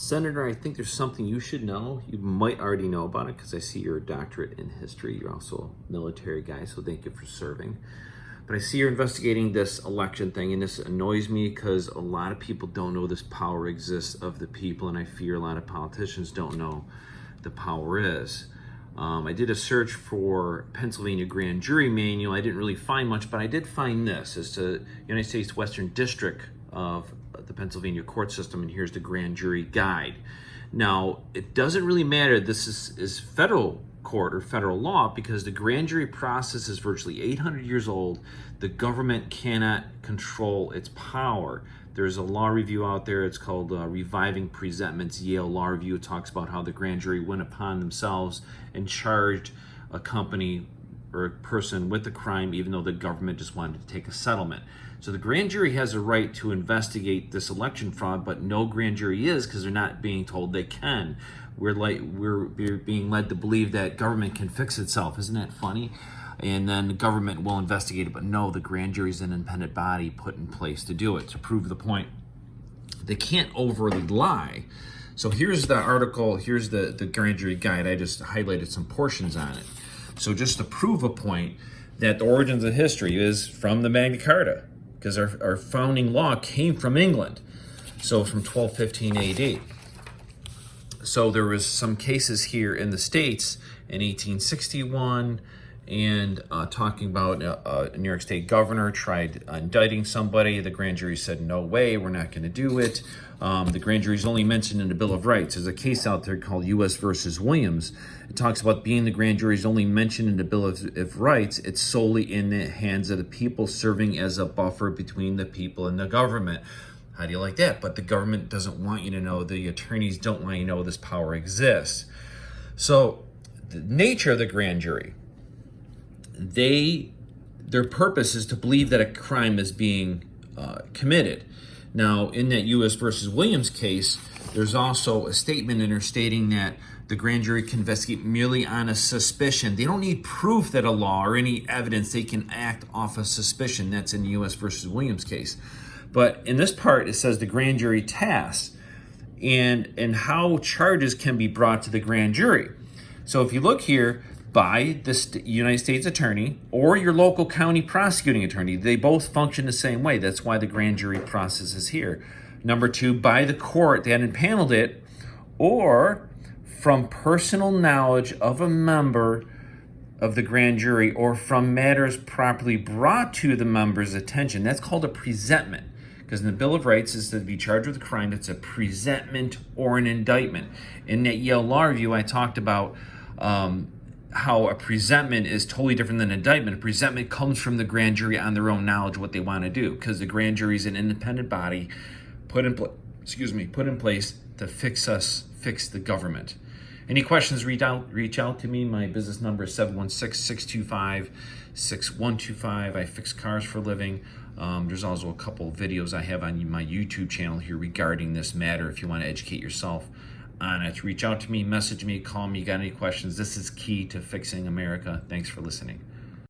Senator, I think there's something you should know. You might already know about it because I see you're a doctorate in history. You're also a military guy, so thank you for serving. But I see you're investigating this election thing, and this annoys me because a lot of people don't know this power exists of the people, and I fear a lot of politicians don't know the power is. I did a search for Pennsylvania Grand Jury Manual. I didn't really find much, but I did find this. It's the United States Western District of the Pennsylvania court system, and here's the Grand Jury Guide. Now, it doesn't really matter this is federal court or federal law because the grand jury process is virtually 800 years old. The government cannot control its power. There's a law review out there. It's called Reviving Presentments, Yale Law Review. It talks about how the grand jury went upon themselves and charged a company or a person with a crime, even though the government just wanted to take a settlement. So the grand jury has a right to investigate this election fraud, but no grand jury is because they're not being told they can. We're being led to believe that government can fix itself. Isn't that funny? And then the government will investigate it, but no, the grand jury is an independent body put in place to do it, to prove the point. They can't overly lie. So here's the article, here's the grand jury guide. I just highlighted some portions on it. So just to prove a point that the origins of history is from the Magna Carta, because our founding law came from England. So from 1215 AD. So there was some cases here in the States in 1861, and talking about a New York State governor tried indicting somebody. The grand jury said, no way, we're not going to do it. The grand jury is only mentioned in the Bill of Rights. There's a case out there called U.S. versus Williams. It talks about being the grand jury is only mentioned in the Bill of Rights. It's solely in the hands of the people, serving as a buffer between the people and the government. How do you like that? But the government doesn't want you to know. The attorneys don't want you to know this power exists. So the nature of the grand jury, their purpose is to believe that a crime is being committed. Now, in that U.S. versus Williams case, there's also a statement in there stating that the grand jury can investigate merely on a suspicion. They don't need proof that a law or any evidence. They can act off a suspicion. That's in the U.S. versus Williams case. But in this part, it says the grand jury tasks and how charges can be brought to the grand jury. So if you look here, by the United States attorney or your local county prosecuting attorney, they both function the same way. That's why the grand jury process is here. Number two, by the court that impaneled it, or from personal knowledge of a member of the grand jury, or from matters properly brought to the member's attention. That's called a presentment. Because in the Bill of Rights, is to be charged with a crime, it's a presentment or an indictment. In that Yale Law Review, I talked about how a presentment is totally different than an indictment. A presentment comes from the grand jury on their own knowledge what they want to do, because the grand jury is an independent body put in place to fix the government. Any questions, reach out to me. My business number is 716-625-6125. I fix cars for a living. There's also a couple of videos I have on my YouTube channel here regarding this matter if you want to educate yourself on it. Reach out to me, message me, call me, got any questions. This is key to fixing America. Thanks for listening.